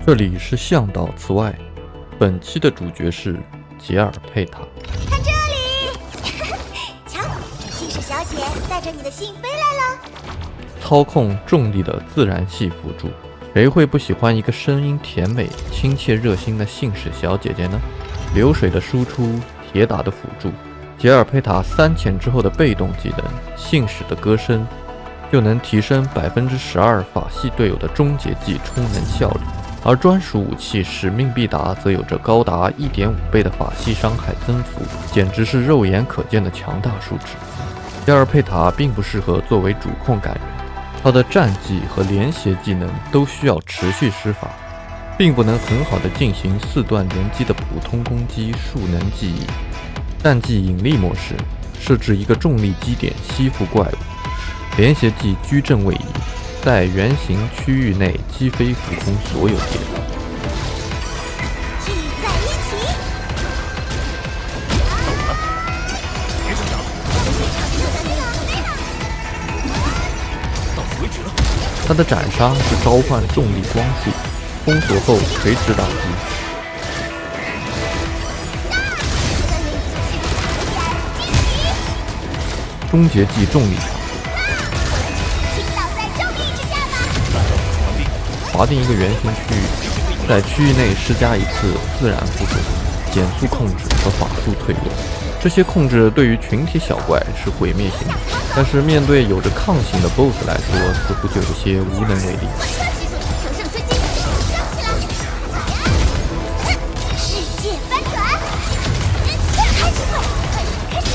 这里是向导词外，本期的主角是杰尔佩塔。看这里，瞧，信使小姐带着你的信飞来了。操控重力的自然系辅助，谁会不喜欢一个声音甜美、亲切热心的信使小姐姐呢？流水的输出，铁打的辅助，杰尔佩塔3潜之后的被动技能信使的歌声，就能提升12%法系队友的终结技充能效率。而专属武器使命必达则有着高达1.5倍的法系伤害增幅，简直是肉眼可见的强大数值。杰尔佩塔并不适合作为主控感人，他的战技和连携技能都需要持续施法，并不能很好的进行4段连击的普通攻击术能记忆。战技引力模式设置一个重力基点吸附怪物，连携技矩阵位移，在圆形区域内击飞浮空所有敌人。聚在一起，到此为止了。他的斩杀是召唤重力光束，封锁后垂直打击。终结技重力场，倾倒在重力之下吧。划定一个圆形区域，在区域内施加一次自然附着，减速控制和法术脆弱。这些控制对于群体小怪是毁灭性的，但是面对有着抗性的 BOSS 来说，似乎就有些无能为力。乘胜追击，升起来！世界翻转，开始，开始！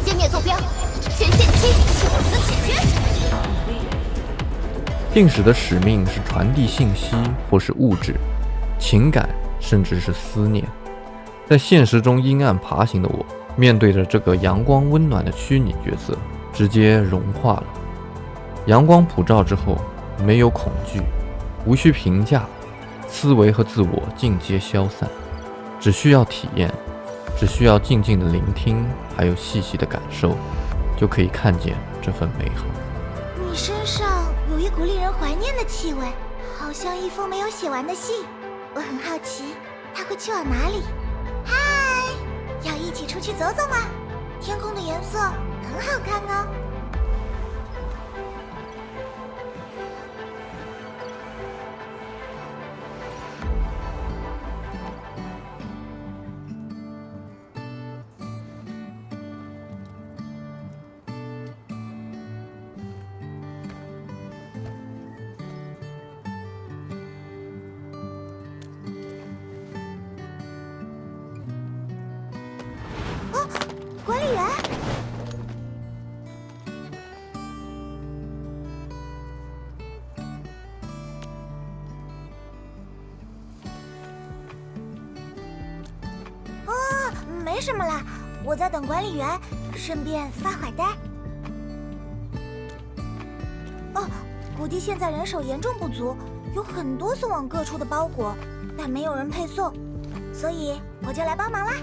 歼灭坐标，全线期，就此解决。信使的使命是传递信息，或是物质、情感，甚至是思念。在现实中阴暗爬行的我，面对着这个阳光温暖的虚拟角色，直接融化了。阳光普照之后，没有恐惧，无需评价，思维和自我尽皆消散，只需要体验，只需要静静的聆听，还有细细的感受，就可以看见这份美好。你身上有一股令人怀念的气味，好像一封没有写完的信。我很好奇，它会去往哪里？嗨，要一起出去走走吗？天空的颜色很好看哦。管理员，没什么啦，我在等管理员，顺便发会呆。哦，谷地现在人手严重不足，有很多送往各处的包裹，但没有人配送，所以我就来帮忙啦。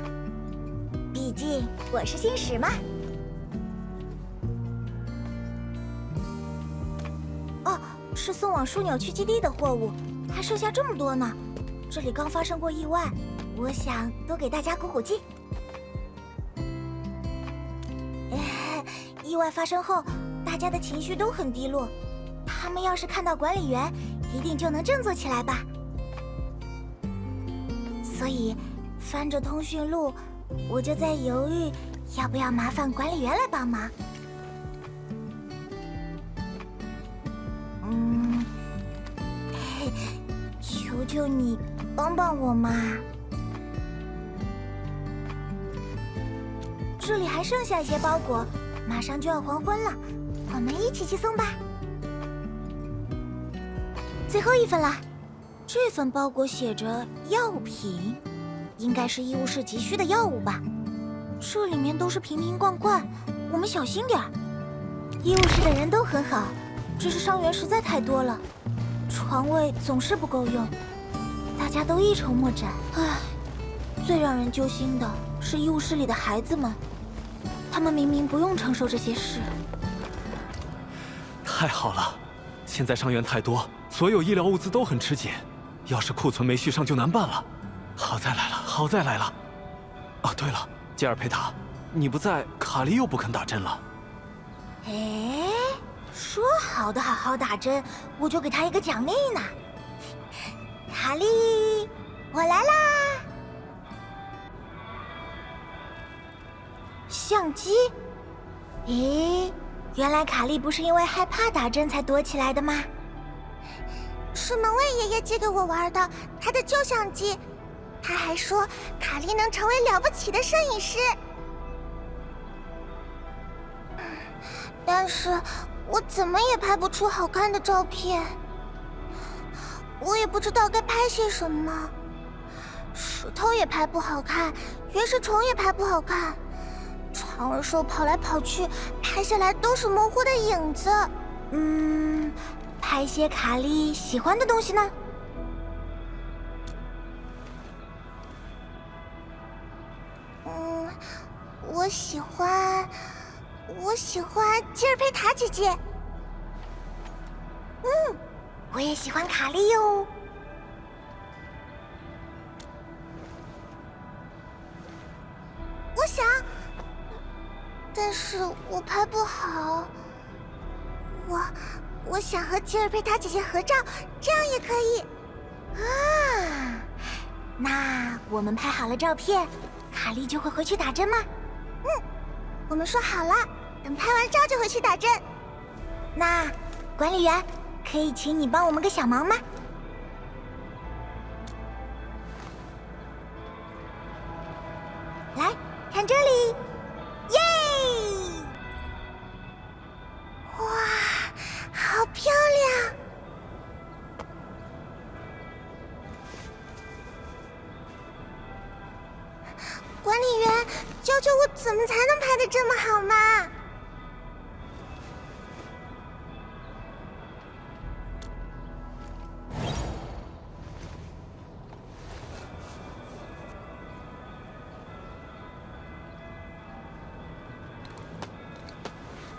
毕竟我是信使嘛。哦，是送往枢纽区基地的货物，还剩下这么多呢。这里刚发生过意外，我想多给大家鼓鼓劲。意外发生后，大家的情绪都很低落。他们要是看到管理员，一定就能振作起来吧。所以，翻着通讯录，我就在犹豫，要不要麻烦管理员来帮忙。求求你帮帮我嘛！这里还剩下一些包裹，马上就要黄昏了，我们一起去送吧。最后一份啦，这份包裹写着药品。应该是医务室急需的药物吧，这里面都是瓶瓶罐罐，我们小心点儿。医务室的人都很好，只是伤员实在太多了，床位总是不够用，大家都一筹莫展。唉，最让人揪心的是医务室里的孩子们，他们明明不用承受这些事。太好了，现在伤员太多，所有医疗物资都很吃紧，要是库存没续上就难办了。好在来了，好在来了。啊，对了，吉尔佩塔，你不在，卡莉又不肯打针了。哎，说好的好好打针，我就给他一个奖励呢。卡莉，我来啦！相机？咦，原来卡莉不是因为害怕打针才躲起来的吗？是门卫爷爷借给我玩的，他的旧相机。他还说卡莉能成为了不起的摄影师。但是我怎么也拍不出好看的照片，我也不知道该拍些什么。石头也拍不好看，原始虫也拍不好看，长耳兽跑来跑去，拍下来都是模糊的影子。拍些卡莉喜欢的东西呢？我喜欢吉尔佩塔姐姐。我也喜欢卡莉哟。我想，但是我拍不好。我想和吉尔佩塔姐姐合照，这样也可以。啊，那我们拍好了照片，卡莉就会回去打针吗？我们说好了，等拍完照就回去打针。那管理员，可以请你帮我们个小忙吗？来看这里，耶！哇，好漂亮！管理员，教教我怎么才能拍得这么好吗？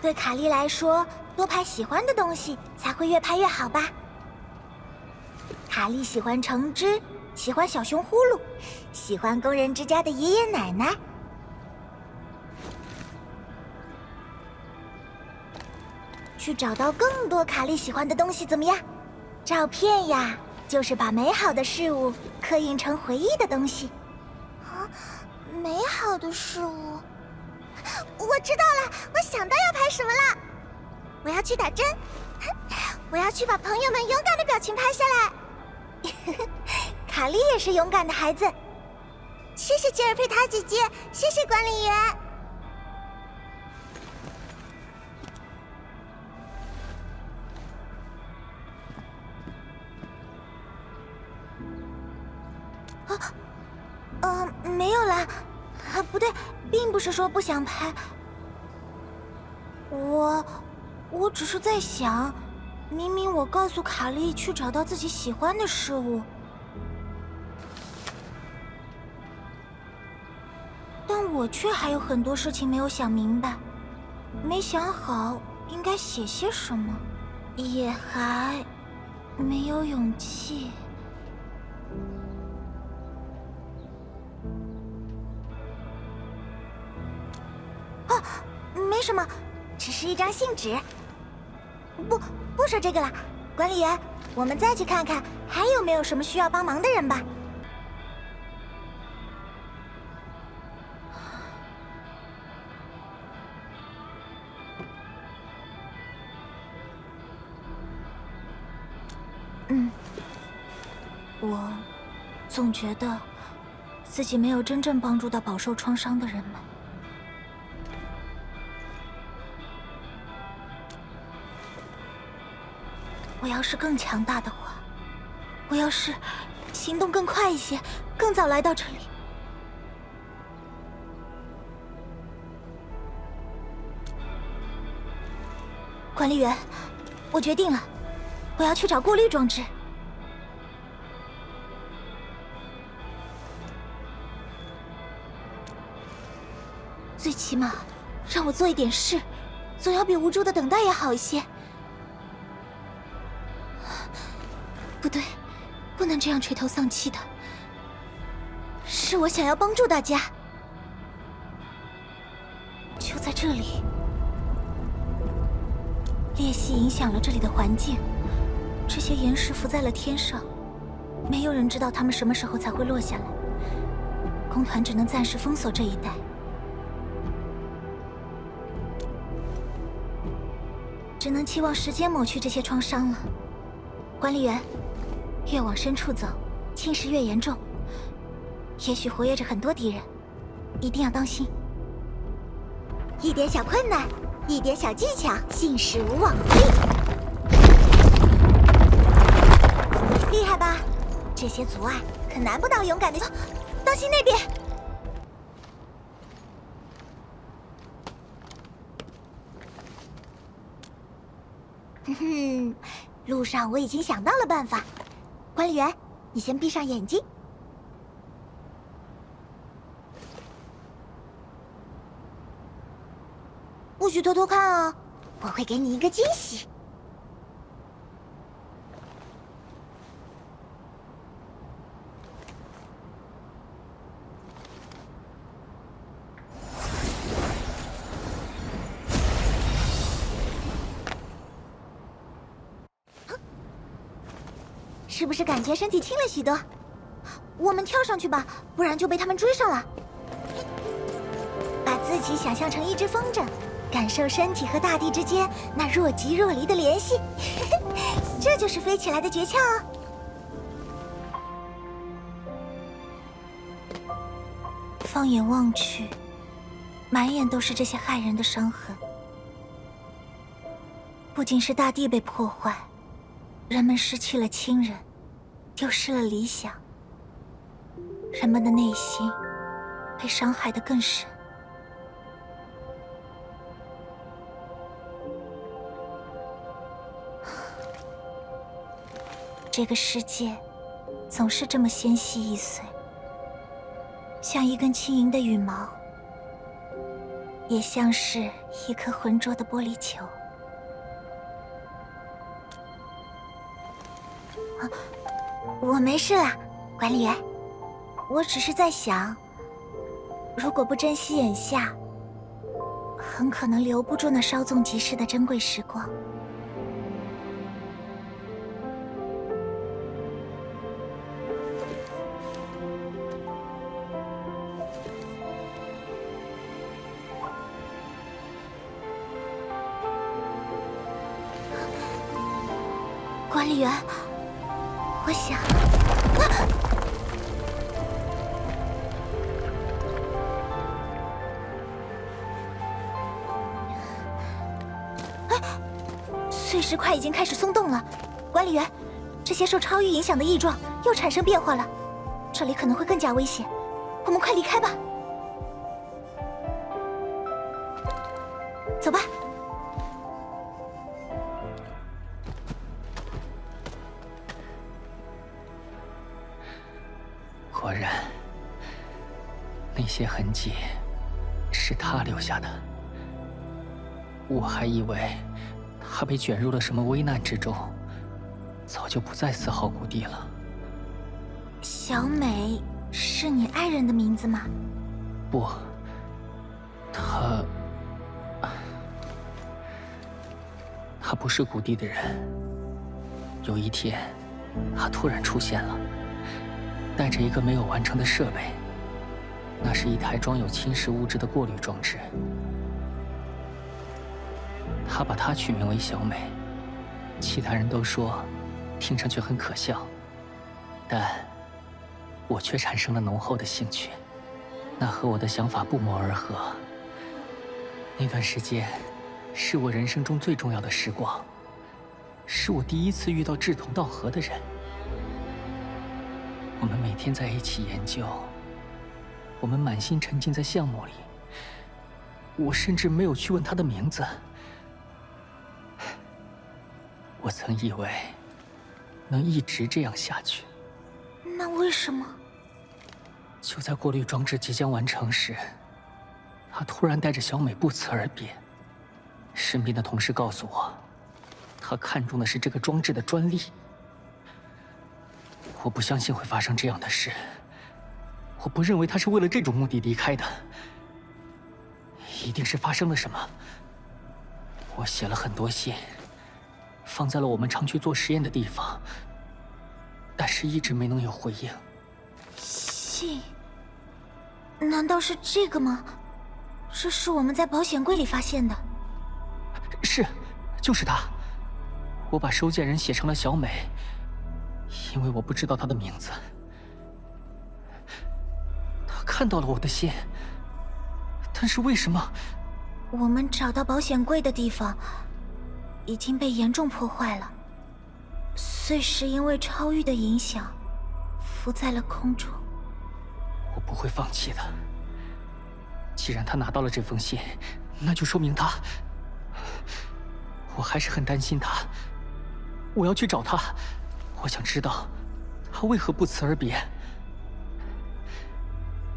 对卡莉来说，多拍喜欢的东西才会越拍越好吧。卡莉喜欢橙汁，喜欢小熊呼噜，喜欢工人之家的爷爷奶奶。去找到更多卡莉喜欢的东西怎么样？照片呀，就是把美好的事物刻印成回忆的东西。啊，美好的事物。我知道了，我想到要拍什么了。我要去打针，我要去把朋友们勇敢的表情拍下来。卡莉也是勇敢的孩子。谢谢吉尔佩塔姐姐，谢谢管理员。没有啦。不对，并不是说不想拍。我只是在想，明明我告诉卡莉去找到自己喜欢的事物，但我却还有很多事情没有想明白，没想好应该写些什么，也还没有勇气。没什么，只是一张信纸。不说这个了，管理员，我们再去看看还有没有什么需要帮忙的人吧。我总觉得自己没有真正帮助到饱受创伤的人们。我要是更强大的话，我要是行动更快一些，更早来到这里。管理员，我决定了，我要去找过滤装置。最起码，让我做一点事，总要比无助的等待要好一些。不对，不能这样垂头丧气的。是我想要帮助大家。就在这里，裂隙影响了这里的环境，这些岩石浮在了天上，没有人知道它们什么时候才会落下来。工团只能暂时封锁这一带。只能期望时间抹去这些创伤了。管理员，越往深处走，侵蚀越严重，也许活跃着很多敌人，一定要当心。一点小困难，一点小技巧，信使无往不利。厉害吧？这些阻碍可难不倒勇敢的。当心那边！哼哼，路上我已经想到了办法。管理员，你先闭上眼睛。不许偷偷看啊！我会给你一个惊喜。是不是感觉身体轻了许多？我们跳上去吧，不然就被他们追上了。把自己想象成一只风筝，感受身体和大地之间那若即若离的联系，这就是飞起来的诀窍哦。放眼望去，满眼都是这些骇人的伤痕。不仅是大地被破坏，人们失去了亲人，丢失了理想，人们的内心被伤害得更深。这个世界总是这么纤细易碎，像一根轻盈的羽毛，也像是一颗浑浊的玻璃球。我没事啦，管理员。我只是在想，如果不珍惜眼下，很可能留不住那稍纵即逝的珍贵时光。管理员，我想，碎石块已经开始松动了。管理员，这些受超域影响的异状又产生变化了，这里可能会更加危险，我们快离开吧。走吧。果然，那些痕迹是他留下的。我还以为他被卷入了什么危难之中，早就不再丝毫谷地了。小美是你爱人的名字吗？不，他不是谷地的人。有一天，他突然出现了，带着一个没有完成的设备，那是一台装有侵蚀物质的过滤装置。他把它取名为小美，其他人都说听上去很可笑，但我却产生了浓厚的兴趣。那和我的想法不谋而合。那段时间是我人生中最重要的时光，是我第一次遇到志同道合的人。我们每天在一起研究，我们满心沉浸在项目里。我甚至没有去问他的名字。我曾以为能一直这样下去。那为什么？就在过滤装置即将完成时，他突然带着小美不辞而别。身边的同事告诉我，他看中的是这个装置的专利。我不相信会发生这样的事。我不认为他是为了这种目的离开的，一定是发生了什么。我写了很多信，放在了我们常去做实验的地方，但是一直没能有回应。信？难道是这个吗？这是我们在保险柜里发现的。是，就是他。我把收件人写成了小美，因为我不知道她的名字。他看到了我的信，但是为什么？我们找到保险柜的地方已经被严重破坏了，碎石因为超域的影响浮在了空中。我不会放弃的。既然他拿到了这封信，那就说明他……我还是很担心他。我要去找他，我想知道他为何不辞而别。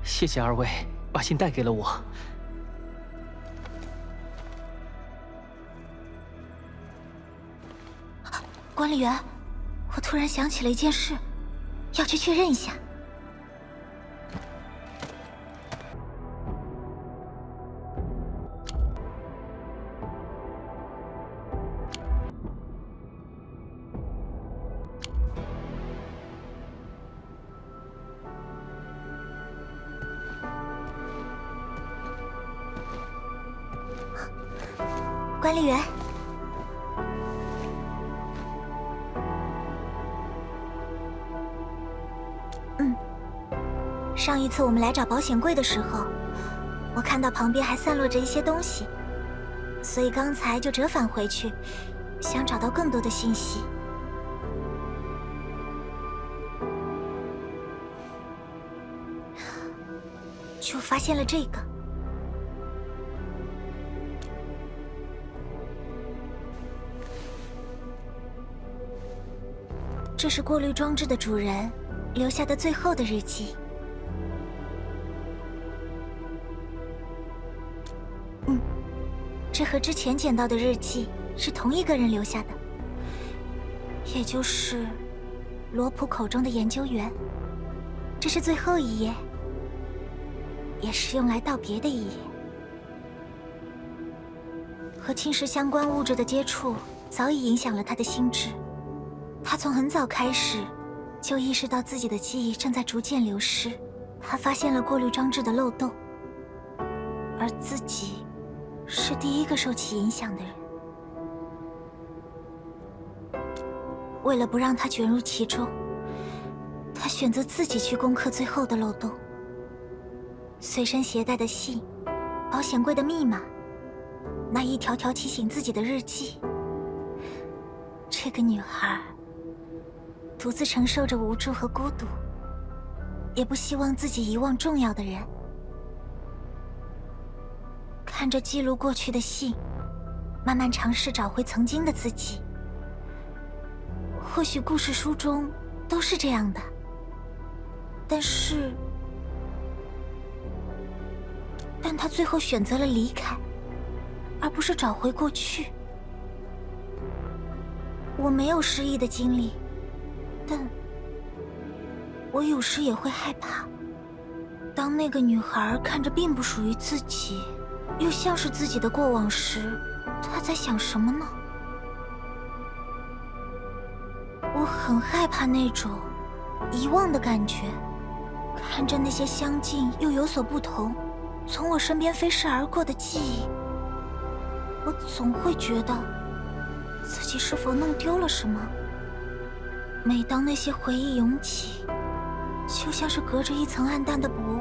谢谢二位把信带给了我。管理员，我突然想起了一件事，要去确认一下。管理员，上一次我们来找保险柜的时候，我看到旁边还散落着一些东西，所以刚才就折返回去，想找到更多的信息。就发现了这个。这是过滤装置的主人留下的最后的日记。这和之前捡到的日记是同一个人留下的，也就是罗普口中的研究员。这是最后一页，也是用来道别的一页。和侵蚀相关物质的接触早已影响了他的心智。他从很早开始就意识到自己的记忆正在逐渐流失，他发现了过滤装置的漏洞，而自己是第一个受其影响的人。为了不让他卷入其中，他选择自己去攻克最后的漏洞。随身携带的信、保险柜的密码、那一条条提醒自己的日记。这个女孩独自承受着无助和孤独，也不希望自己遗忘重要的人。看着记录过去的信，慢慢尝试找回曾经的自己。或许故事书中都是这样的，但他最后选择了离开，而不是找回过去。我没有失忆的经历，但我有时也会害怕。当那个女孩看着并不属于自己，又像是自己的过往时，她在想什么呢？我很害怕那种遗忘的感觉，看着那些相近又有所不同，从我身边飞逝而过的记忆，我总会觉得自己是否弄丢了什么。每当那些回忆涌起，就像是隔着一层暗淡的薄雾。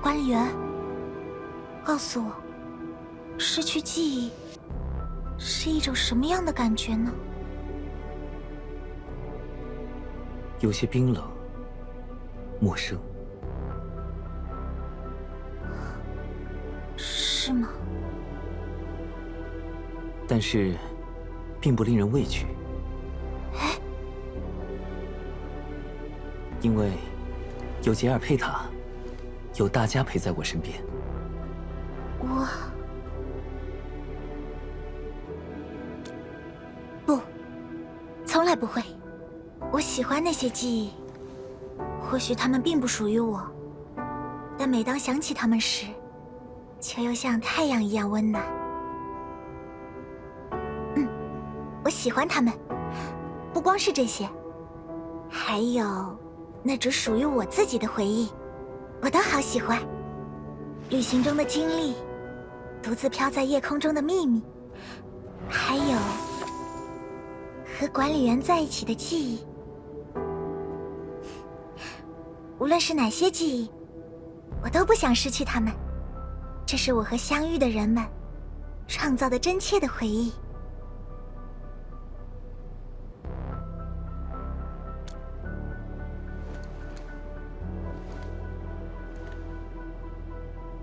管理员，告诉我，失去记忆是一种什么样的感觉呢？有些冰冷、陌生。是吗？但是，并不令人畏惧。哎，因为有杰尔佩塔，有大家陪在我身边。我不，从来不会。我喜欢那些记忆，或许它们并不属于我，但每当想起它们时，却又像太阳一样温暖。我喜欢它们，不光是这些，还有那只属于我自己的回忆，我都好喜欢。旅行中的经历，独自飘在夜空中的秘密，还有和管理员在一起的记忆。无论是哪些记忆，我都不想失去它们。这是我和相遇的人们创造的真切的回忆。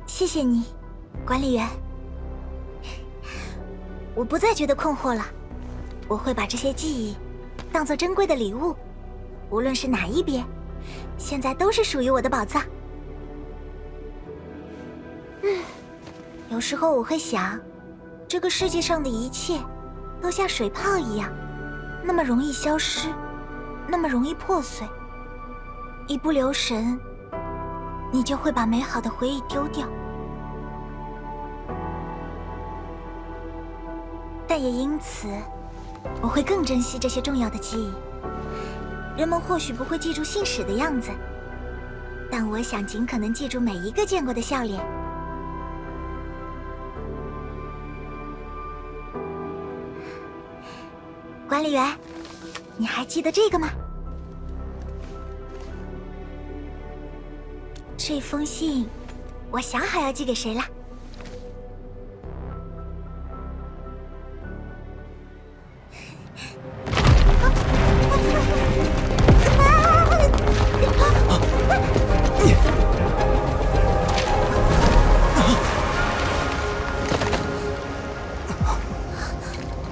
谢谢你，管理员。我不再觉得困惑了，我会把这些记忆当作珍贵的礼物，无论是哪一边，现在都是属于我的宝藏。有时候我会想，这个世界上的一切都像水泡一样，那么容易消失，那么容易破碎。一不留神，你就会把美好的回忆丢掉。但也因此，我会更珍惜这些重要的记忆。人们或许不会记住信使的样子，但我想尽可能记住每一个见过的笑脸。管理员，你还记得这个吗？这封信，我想好要寄给谁了。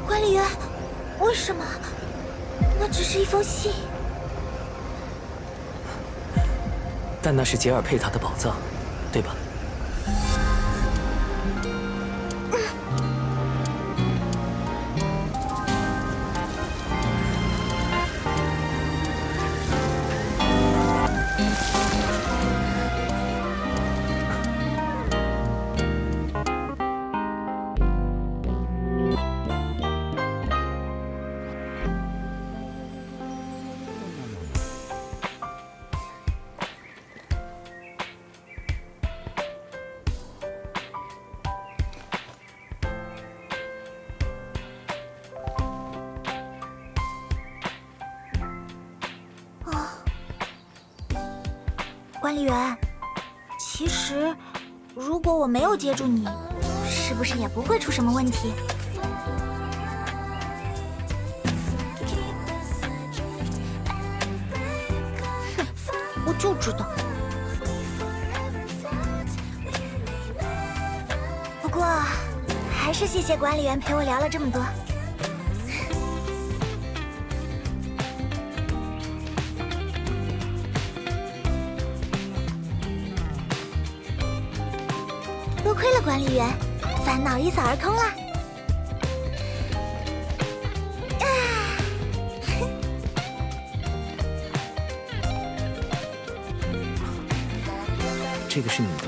管理员，为什么？那只是一封信。但那是杰尔佩塔的宝藏，对吧？管理员，其实，如果我没有接住你，是不是也不会出什么问题？哼，我就知道。不过，还是谢谢管理员陪我聊了这么多。多亏了管理员，烦恼一扫而空啦。这个是你的。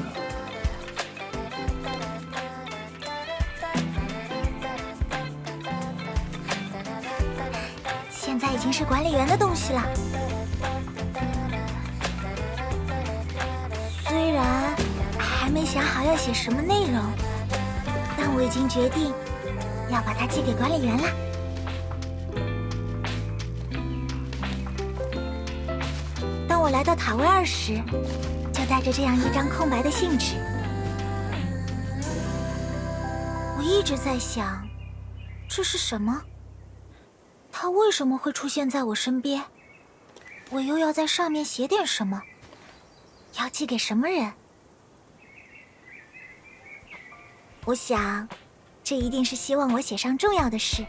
现在已经是管理员的东西了。虽然还没想好要写什么内容，但我已经决定要把它寄给管理员了。当我来到塔威尔时，就带着这样一张空白的信纸。我一直在想，这是什么？它为什么会出现在我身边？我又要在上面写点什么？要寄给什么人？我想，这一定是希望我写上重要的事，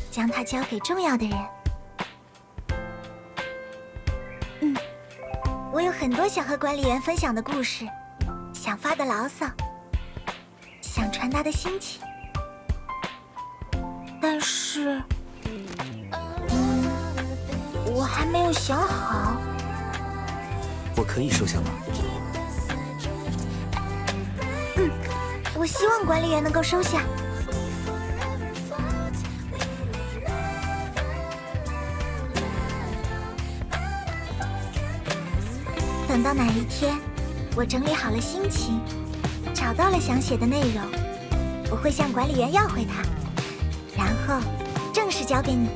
将它交给重要的人。我有很多想和管理员分享的故事，想发的牢骚，想传达的心情，我还没有想好。我可以收下吗？我希望管理员能够收下。等到哪一天，我整理好了心情，找到了想写的内容，我会向管理员要回它，然后正式交给你。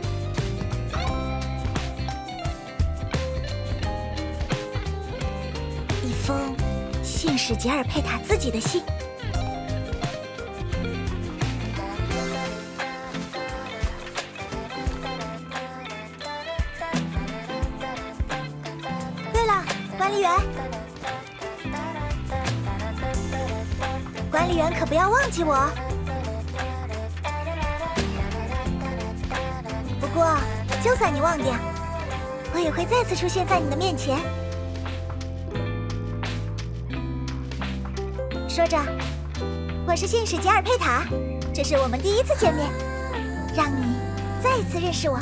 一封信使杰尔佩塔自己的信。对了，管理员，管理员可不要忘记我。不过，就算你忘掉，我也会再次出现在你的面前。说着，我是信使杰尔佩塔，这是我们第一次见面，让你再一次认识我。